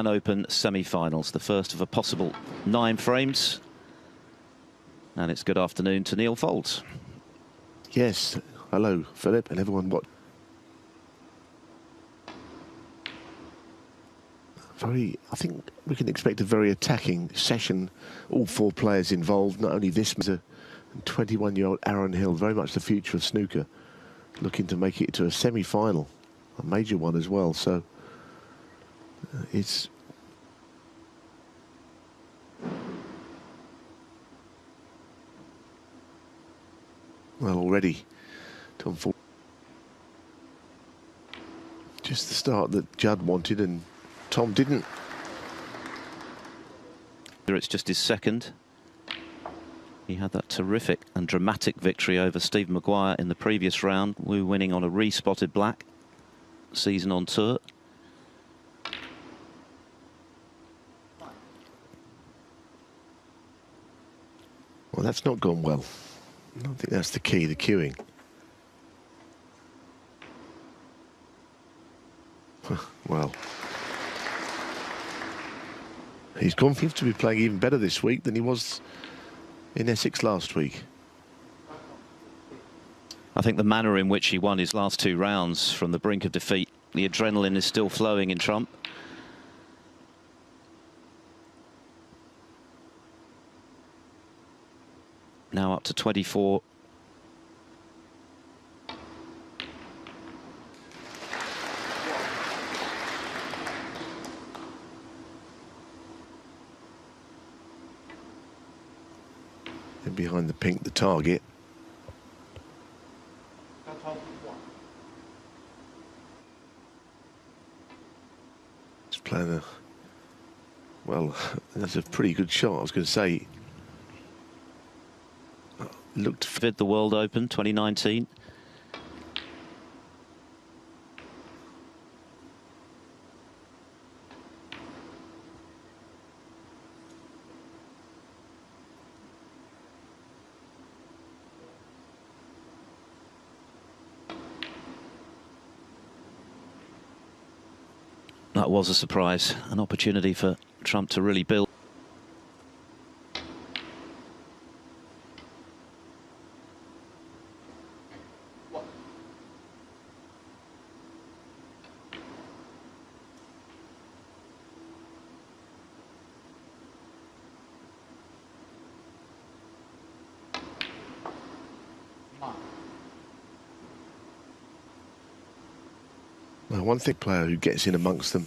Wuhan Open semi-finals, the first of a possible 9 frames. And it's good afternoon to Neil Folds. Yes, hello Philip and everyone. I think we can expect a very attacking session. All 4 players involved. Not only this, but a 21-year-old Aaron Hill, very much the future of snooker, looking to make it to a semi-final, a major one as well. So it's well already Tom Ford. Just the start that Judd wanted and Tom didn't. It's just his second. He had that terrific and dramatic victory over Steve Maguire in the previous round. Wu winning on a re-spotted black. Season on tour. Well, that's not gone well. I don't think that's the key, the cueing. Well, he's gone. Seems to be playing even better this week than he was in Essex last week. I think the manner in which he won his last 2 rounds from the brink of defeat, the adrenaline is still flowing in Trump. Now up to 24. And behind the pink, the target. Just playing a, well, that's a pretty good shot. I was going to say, looked Fit the World Open 2019. That was a surprise, an opportunity for Trump to really build. Well, one thing, player who gets in amongst them,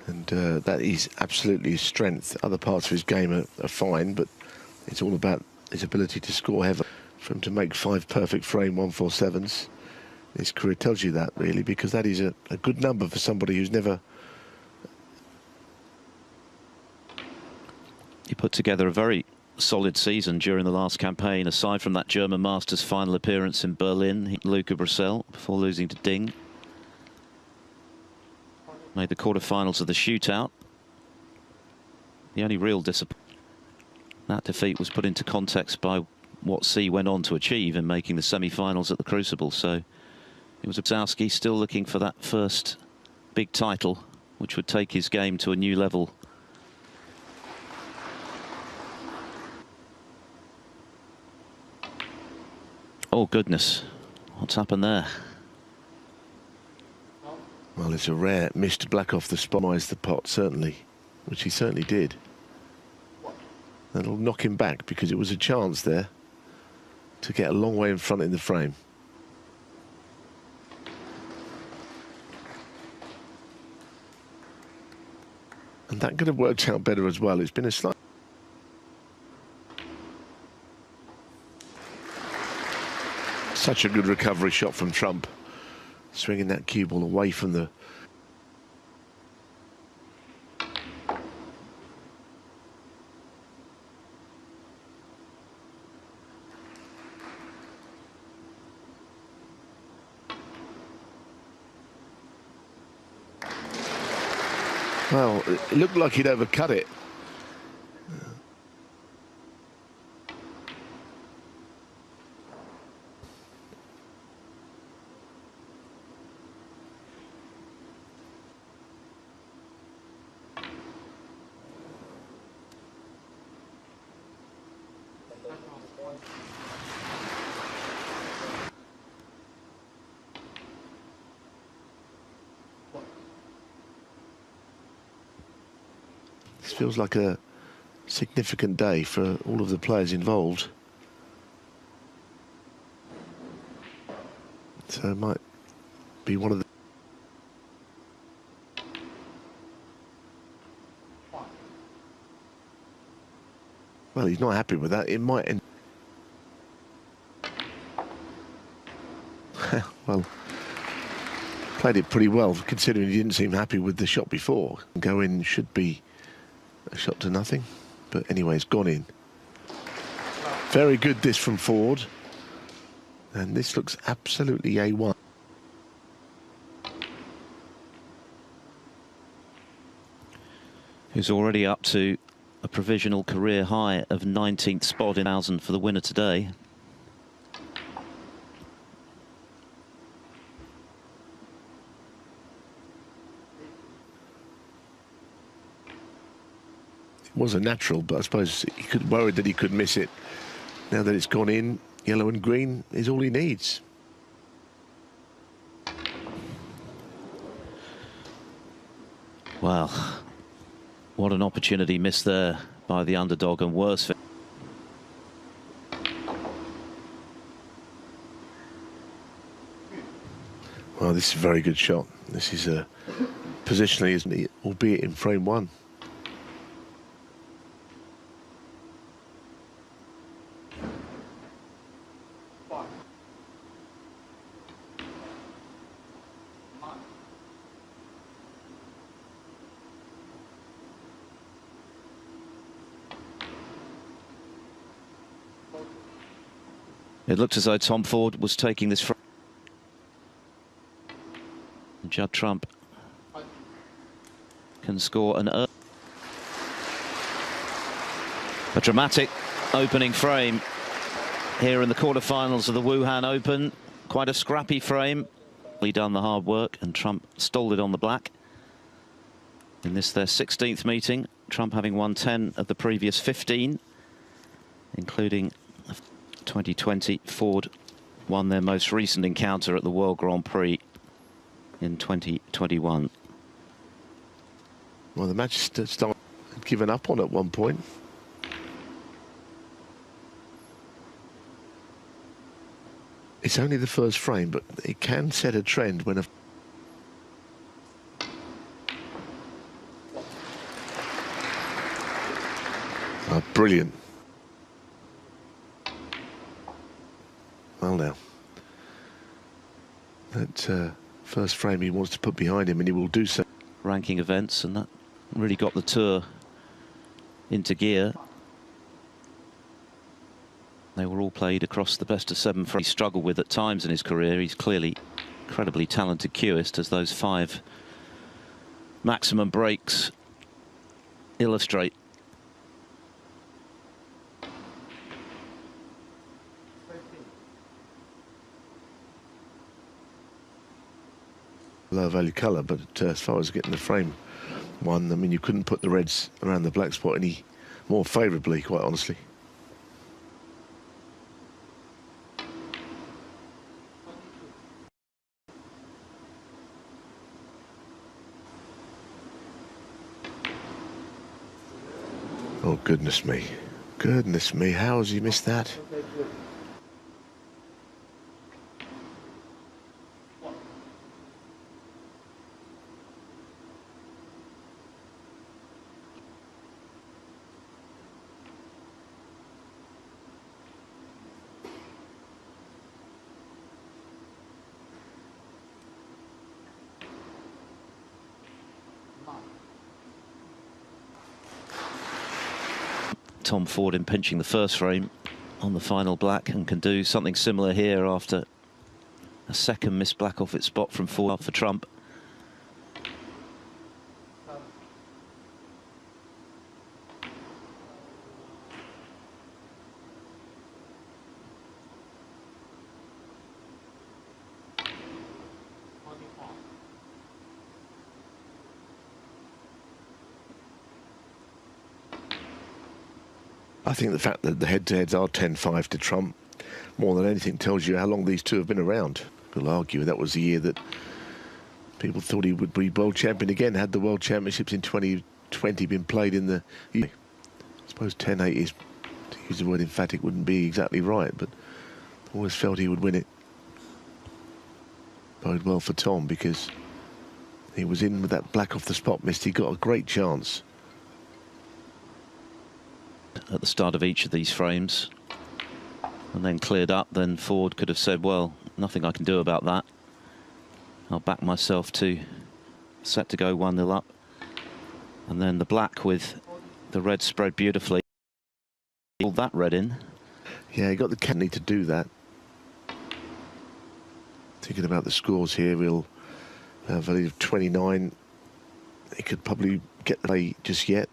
and that is absolutely his strength. Other parts of his game are fine, but it's all about his ability to score heavily. For him to make 5 perfect frame 147s, his career tells you that, really, because that is a good number for somebody who's never... He put together a very solid season during the last campaign. Aside from that German Masters final appearance in Berlin, Luca Brissell, before losing to Ding. Made the quarterfinals of the shootout. The only real disappointment. That defeat was put into context by what C went on to achieve in making the semi-finals at the Crucible. So it was Zowski still looking for that first big title, which would take his game to a new level. Oh, goodness. What's happened there? Well, it's a rare missed black off the spot, the pot, certainly, which he certainly did. That'll knock him back because it was a chance there to get a long way in front in the frame. And that could have worked out better as well. It's been a slight... Such a good recovery shot from Trump. Swinging that cue ball away from the... Well, it looked like he'd overcut it. This feels like a significant day for all of the players involved. So it might be one of the... Well, he's not happy with that. It might end... Well, played it pretty well, considering he didn't seem happy with the shot before. Go in should be a shot to nothing. But anyway, it's gone in. Very good this from Ford. And this looks absolutely A1. Who's already up to a provisional career high of 19th spot in 1,000 for the winner today. It was a natural, but I suppose he could worried that he could miss it. Now that it's gone in, yellow and green is all he needs. Well, what an opportunity missed there by the underdog, and worse for... Well, this is a very good shot. This is a positionally, isn't it, albeit in frame one. It looked as though Tom Ford was taking this from Judd Trump. Can score a dramatic opening frame here in the quarterfinals of the Wuhan Open. Quite a scrappy frame. He done the hard work, and Trump stole it on the black. In this, their 16th meeting, Trump having won 10 of the previous 15, including 2020. Ford won their most recent encounter at the World Grand Prix in 2021. Well, the match started given up on at one point. It's only the first frame, but it can set a trend when a... Oh, brilliant. Well, now, that first frame he wants to put behind him, and he will do so. Ranking events, and that really got the tour into gear. They were all played across the best of 7 frames. He struggled with at times in his career. He's clearly incredibly talented cueist, as those 5 maximum breaks illustrate. Low value colour, but as far as getting the frame one, I mean, you couldn't put the reds around the black spot any more favourably, quite honestly. Oh, goodness me. Goodness me, how has he missed that? Tom Ford impinging the first frame on the final black, and can do something similar here after a second missed black off its spot from Ford for Trump. I think the fact that the head-to-heads are 10-5 to Trump, more than anything, tells you how long these two have been around. We'll argue that was the year that people thought he would be world champion again. Had the World Championships in 2020 been played in the... I suppose 10-8 is, to use the word emphatic, wouldn't be exactly right, but always felt he would win it. Bode well for Tom, because he was in with that black off the spot mist. He got a great chance. At the start of each of these frames, and then cleared up, then Ford could have said, well, nothing I can do about that. I'll back myself to set to go 1-0 up. And then the black with the red spread beautifully. Pulled that red in. Yeah, he got the canny to do that. Thinking about the scores here, we'll have a value of 29. He could probably get the play just yet.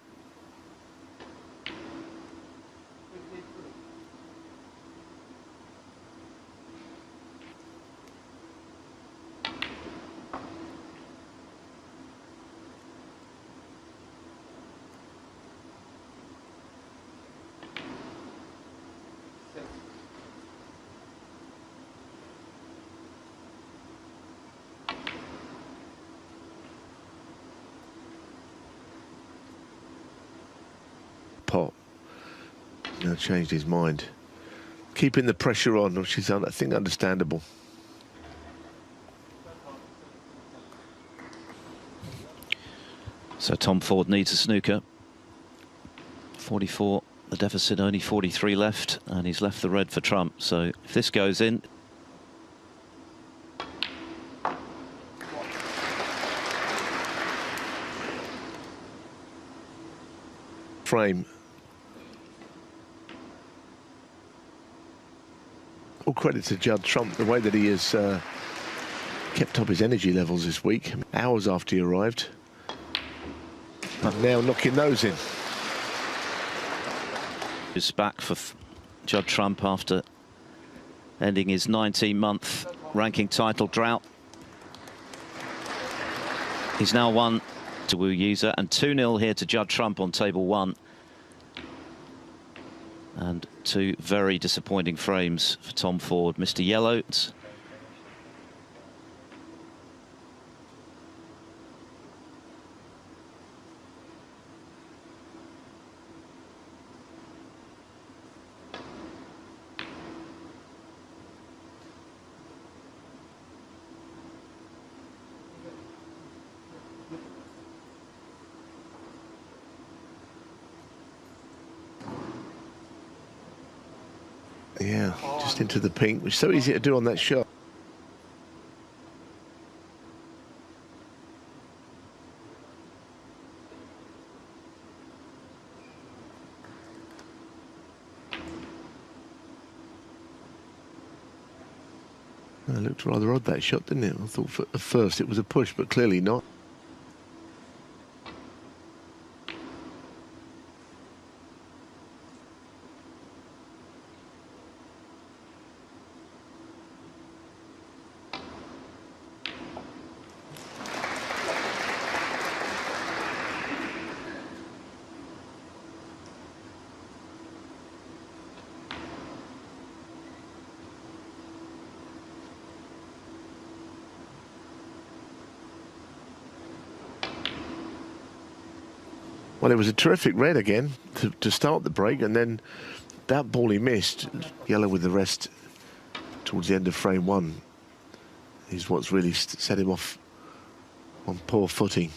Pot. Now changed his mind. Keeping the pressure on, which is, I think, understandable. So Tom Ford needs a snooker. 44, the deficit, only 43 left, and he's left the red for Trump. So if this goes in... Frame. All credit to Judd Trump, the way that he has kept up his energy levels this week. Hours after he arrived. And now knocking those in. Is back for Judd Trump after ending his 19-month ranking title drought. He's now won to Wu user and 2-0 here to Judd Trump on table 1. And two very disappointing frames for Tom Ford. Mr. Yellow. Yeah, just into the pink, which is so easy to do on that shot. It looked rather odd, that shot, didn't it? I thought at first it was a push, but clearly not. Well, it was a terrific red again to start the break, and then that ball he missed, yellow with the rest towards the end of frame 1, is what's really set him off on poor footing.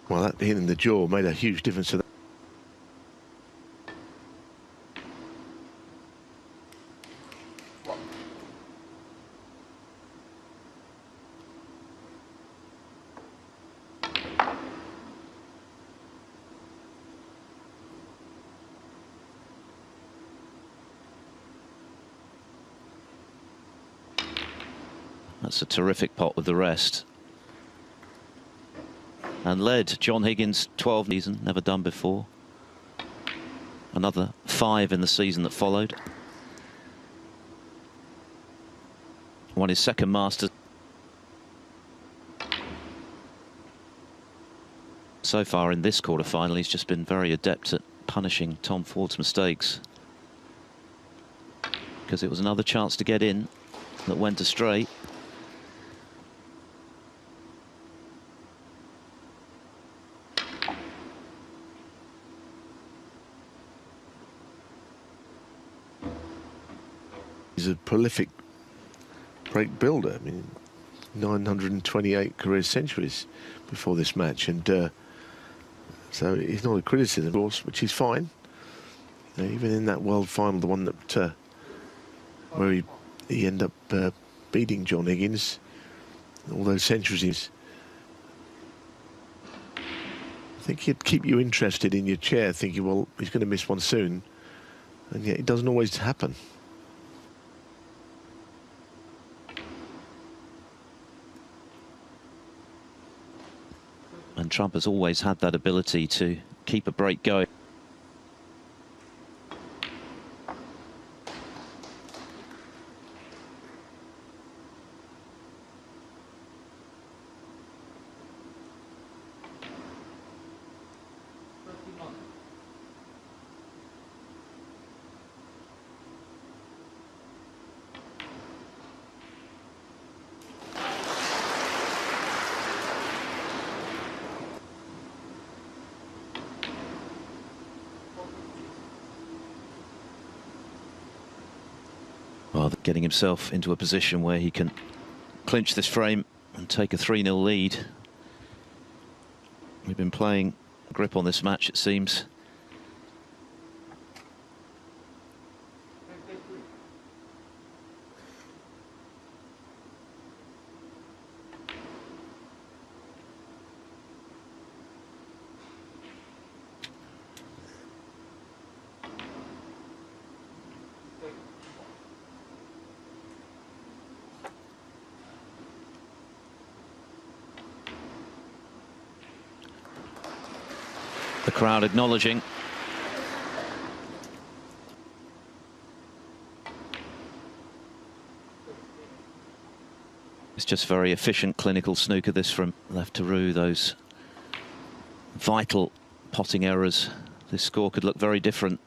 Well, that hit in the jaw made a huge difference to that. That's a terrific pot with the rest. And led John Higgins 12 season, never done before. Another 5 in the season that followed. Won his second Masters. So far in this quarter-final, he's just been very adept at punishing Tom Ford's mistakes. Because it was another chance to get in that went astray. He's a prolific break builder. I mean, 928 career centuries before this match, and so he's not a criticism, of course, which is fine. Even in that world final, the one that where he ended up beating John Higgins, all those centuries. I think he'd keep you interested in your chair, thinking, well, he's going to miss one soon, and yet it doesn't always happen. And Trump has always had that ability to keep a break going. Well, getting himself into a position where he can clinch this frame and take a 3-0 lead. We've been playing grip on this match, it seems. The crowd acknowledging. It's just very efficient clinical snooker, this, from left to Roux. Those vital potting errors. This score could look very different.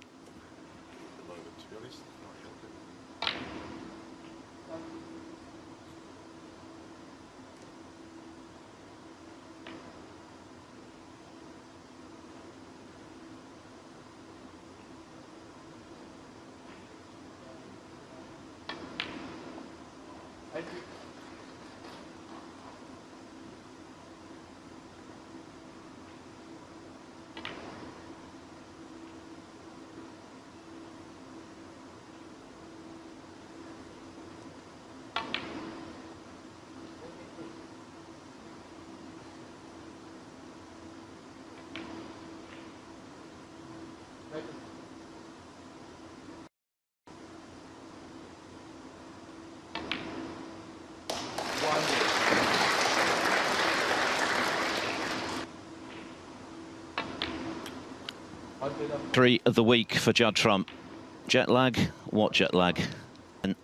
Three of the week for Judd Trump. Jet lag? What jet lag? And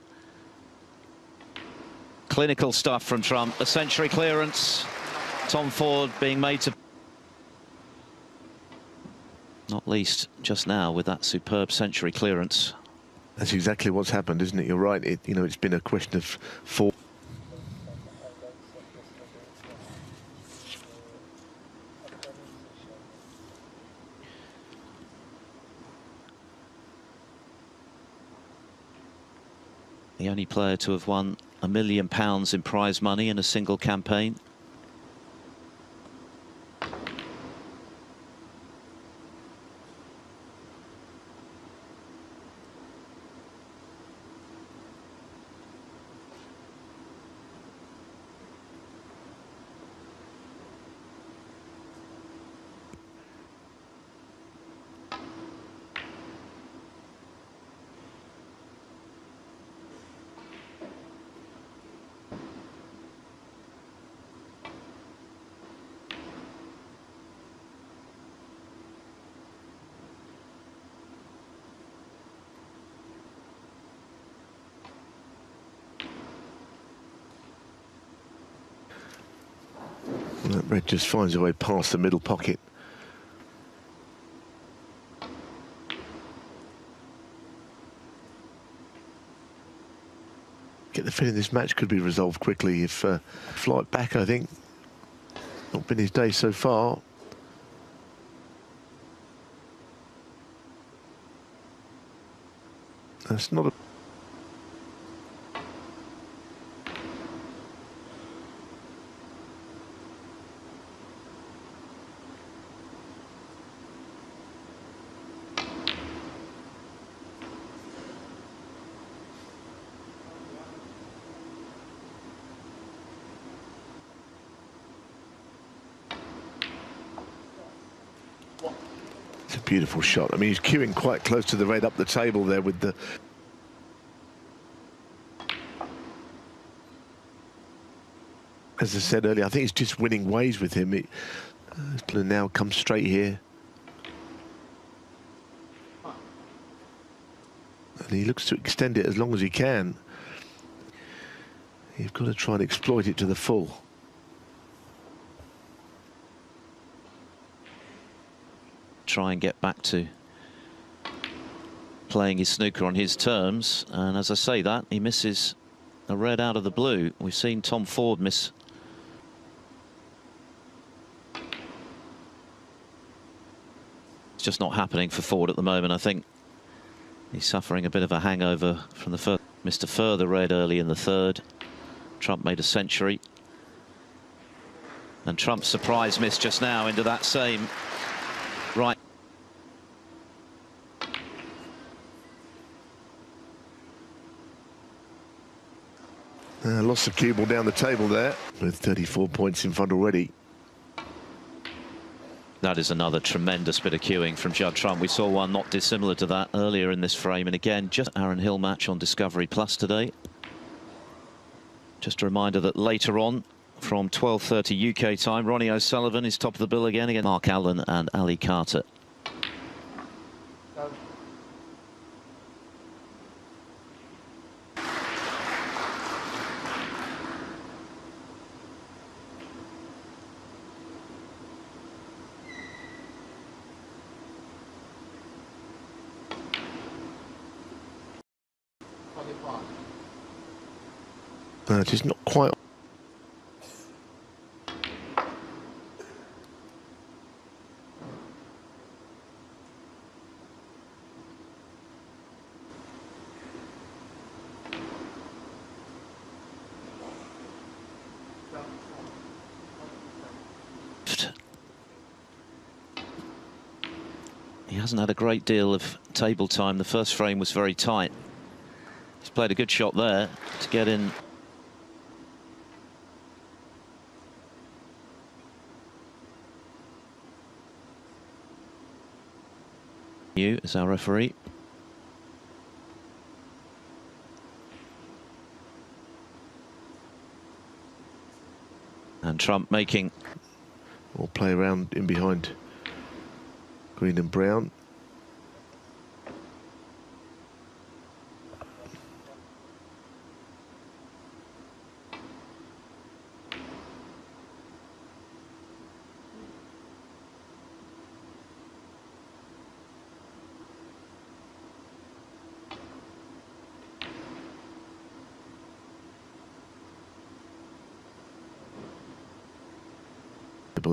clinical stuff from Trump. A century clearance. Tom Ford being made to... Not least just now with that superb century clearance. That's exactly what's happened, isn't it? You're right. It's been a question of Ford. The only player to have won £1 million in prize money in a single campaign. Red just finds a way past the middle pocket. Get the feeling this match could be resolved quickly if flight back, I think. Not been his day so far. That's not a... It's a beautiful shot. I mean, he's queuing quite close to the red up the table there with the... As I said earlier, I think it's just winning ways with him. He's going to now come straight here. And he looks to extend it as long as he can. You've got to try and exploit it to the full. Try and get back to playing his snooker on his terms, and as I say that, he misses a red out of the blue. We've seen Tom Ford miss. It's just not happening for Ford at the moment. I think he's suffering a bit of a hangover from the first. Missed a further red early in the third. Trump made a century, and Trump's surprise miss just now into that same right. Lost the cue ball down the table there with 34 points in front already. That is another tremendous bit of cueing from Judd Trump. We saw one not dissimilar to that earlier in this frame, and again, just Aaron Hill match on Discovery Plus today. Just a reminder that later on, from 12:30 UK time, Ronnie O'Sullivan is top of the bill again against Mark Allen and Ali Carter. Just not quite. He hasn't had a great deal of table time. The first frame was very tight. He's played a good shot there to get in. You as our referee. And Trump making... Or play around in behind green and brown.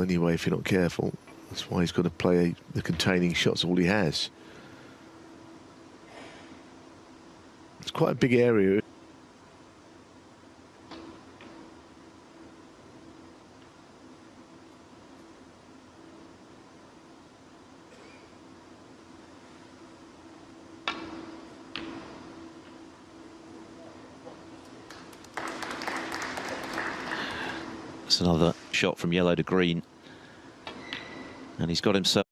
Anyway, if you're not careful, that's why he's got to play the containing shots all he has. It's quite a big area. It's another shot from yellow to green. And he's got himself.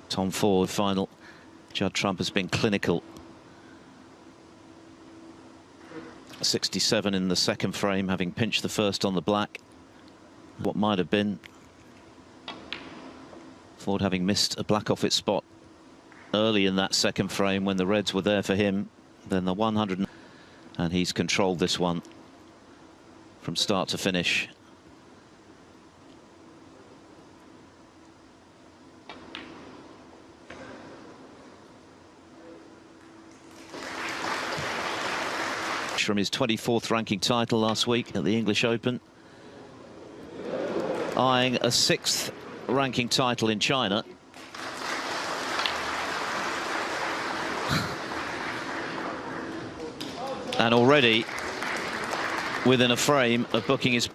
Tom Ford final. Judd Trump has been clinical. 67 in the second frame, having pinched the first on the black. What might have been Ford having missed a black off its spot early in that second frame when the reds were there for him. Then the 100, and he's controlled this one from start to finish. From his 24th ranking title last week at the English Open, eyeing a 6th ranking title in China. And already within a frame of booking his...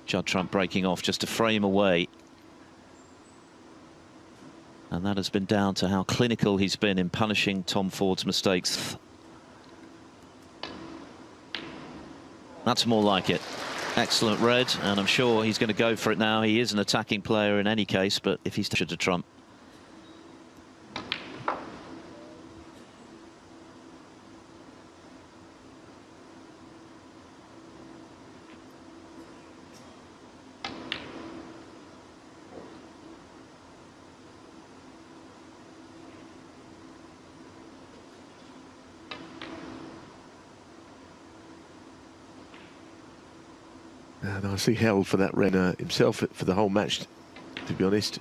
Judd Trump breaking off just a frame away. And that has been down to how clinical he's been in punishing Tom Ford's mistakes. That's more like it. Excellent red, and I'm sure he's going to go for it now. He is an attacking player in any case, but if he's to Trump. And I see held for that red himself for the whole match, to be honest.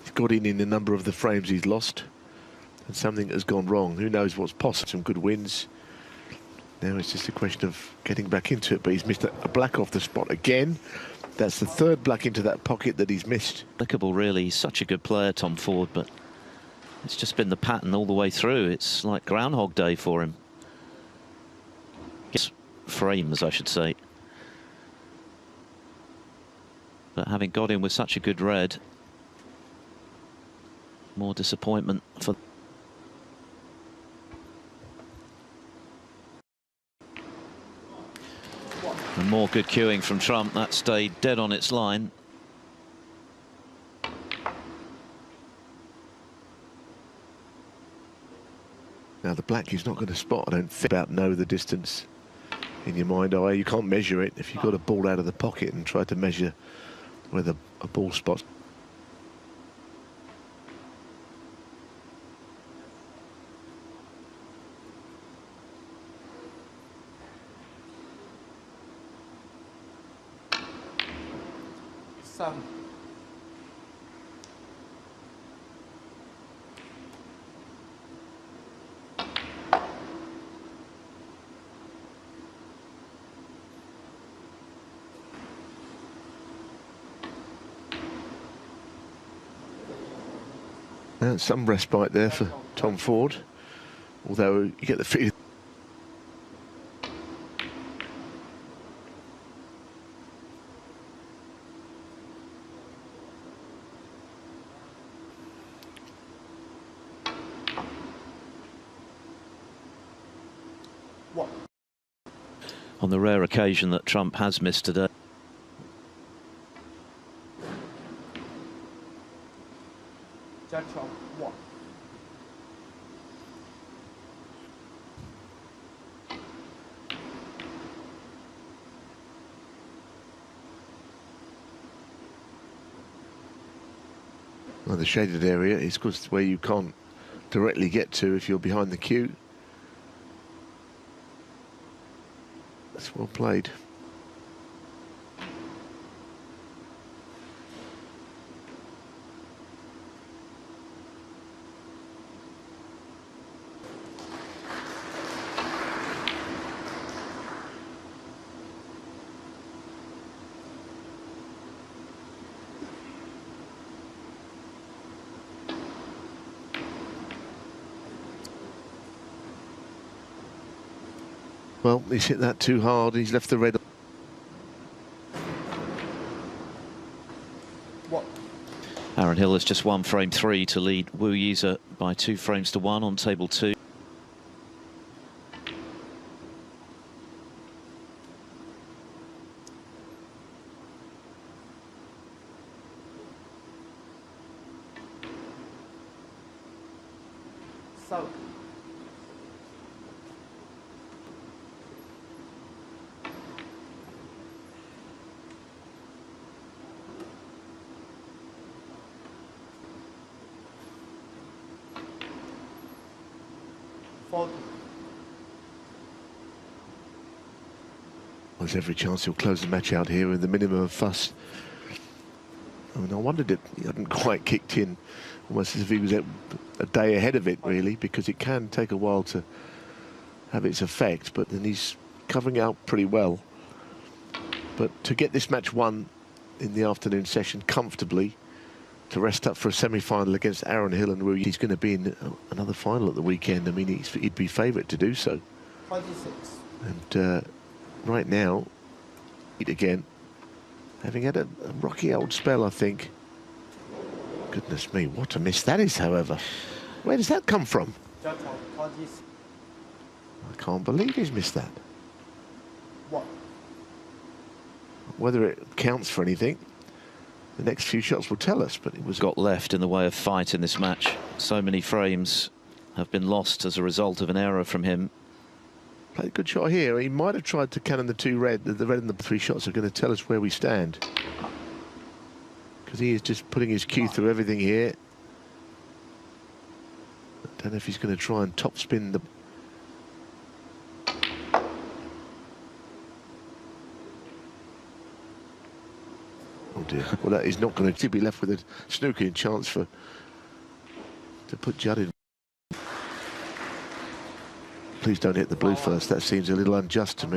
He's got in a number of the frames he's lost, and something has gone wrong. Who knows what's possible? Some good wins. Now it's just a question of getting back into it, but he's missed a black off the spot again. That's the third black into that pocket that he's missed. Applicable, really. He's such a good player, Tom Ford, but it's just been the pattern all the way through. It's like Groundhog Day for him. Frames, I should say. But having got in with such a good red, more disappointment for... And more good cueing from Trump. That stayed dead on its line. Now the black is not going to spot. I don't think about know the distance in your mind eye. You can't measure it. If you've got a ball out of the pocket and try to measure where a ball spot. Some respite there for Tom Ford, although you get the feeling. On the rare occasion that Trump has missed today. Judd Trump, what? Well, the shaded area is where you can't directly get to if you're behind the cue. That's well played. Well, he's hit that too hard. He's left the red. What? Aaron Hill has just won frame 3 to lead Wu Yize by 2 frames to 1 on table 2. So. 40. There's every chance he'll close the match out here with the minimum of fuss. I mean, I wondered if he hadn't quite kicked in, almost as if he was a day ahead of it, really, because it can take a while to have its effect, but then he's covering out pretty well. But to get this match won in the afternoon session comfortably, to rest up for a semi-final against Aaron Hill, and where he's going to be in another final at the weekend. I mean, he'd be favourite to do so. 26. And right now, again, having had a rocky old spell, I think. Goodness me, what a miss that is, however. Where does that come from? Judd Trump, 26. I can't believe he's missed that. What? Whether it counts for anything, the next few shots will tell us, but it was... Got left in the way of fight in this match. So many frames have been lost as a result of an error from him. Played a good shot here. He might have tried to cannon the two red. The red and the three shots are going to tell us where we stand. Because he is just putting his cue through everything here. I don't know if he's going to try and topspin the... Oh dear. Well, that is not going to be left with a snooker chance to put Judd in. Please don't hit the blue first. That seems a little unjust to me.